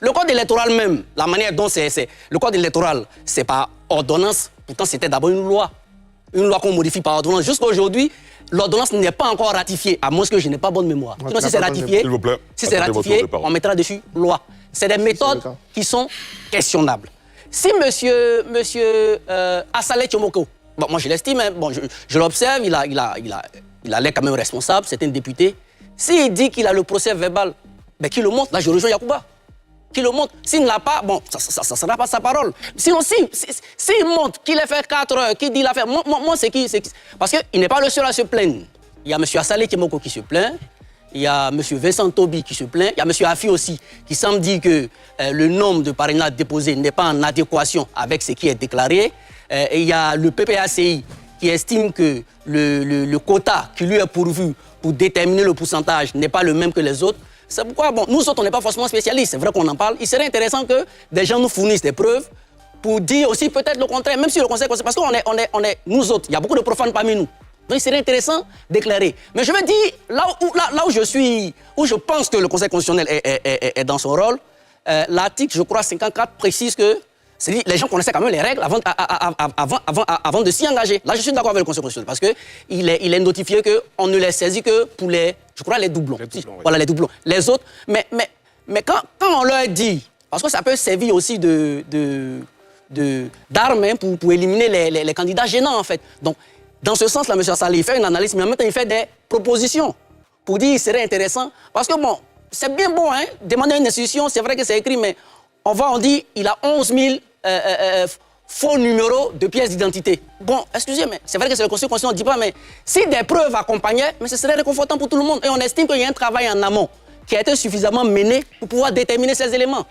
Le code électoral même, la manière dont le code électoral, c'est par ordonnance. Pourtant, c'était d'abord une loi. Une loi qu'on modifie par ordonnance. Jusqu'à aujourd'hui, l'ordonnance n'est pas encore ratifiée, à moins que je n'ai pas bonne mémoire. Sinon, si c'est ratifié, on mettra dessus loi. C'est des méthodes qui sont questionnables. Si monsieur Assalé Tchomoko, bon, moi je l'estime, hein, bon, je l'observe, il a l'air quand même responsable, c'est un député. S'il dit qu'il a le procès verbal, ben, qu'il le montre. Là, je rejoins Yacouba. Qu'il le montre. S'il ne l'a pas, bon, ça ne sera pas sa parole. Sinon, s'il montre qu'il a fait 4 heures, qu'il dit qu'il a fait... Moi, c'est qui? Parce qu'il n'est pas le seul à se plaindre. Il y a M. Assalé Tchomoko qui se plaint. Il y a M. Vincent Tobi qui se plaint. Il y a M. Afi aussi, qui semble dire que le nombre de parrainages déposés n'est pas en adéquation avec ce qui est déclaré. Et il y a le PPACI qui estime que le quota qui lui est pourvu pour déterminer le pourcentage n'est pas le même que les autres. C'est pourquoi, bon, nous autres, on n'est pas forcément spécialistes. C'est vrai qu'on en parle. Il serait intéressant que des gens nous fournissent des preuves pour dire aussi peut-être le contraire, même si le conseil... Parce qu'on est, nous autres, il y a beaucoup de profanes parmi nous. Donc, il serait intéressant d'éclairer. Mais je veux dire, là où je pense que le Conseil constitutionnel est dans son rôle, l'article, je crois, 54 précise que les gens connaissaient quand même les règles avant de s'y engager. Là, je suis d'accord avec le Conseil constitutionnel parce qu'il est notifié qu'on ne les saisit que pour les doublons. Voilà, les doublons. Les autres, mais quand on leur dit, parce que ça peut servir aussi d'arme pour éliminer les candidats gênants, en fait. Donc, dans ce sens-là, M. Assalé, il fait une analyse, mais en même temps, il fait des propositions pour dire qu'il serait intéressant. Parce que, bon, c'est bien beau, hein, demander à une institution, c'est vrai que c'est écrit, mais on dit il a 11 000 faux numéros de pièces d'identité. Bon, excusez, mais c'est vrai que c'est le Conseil constitutionnel, on ne dit pas, mais si des preuves accompagnaient, mais ce serait réconfortant pour tout le monde. Et on estime qu'il y a un travail en amont qui a été suffisamment mené pour pouvoir déterminer ces éléments.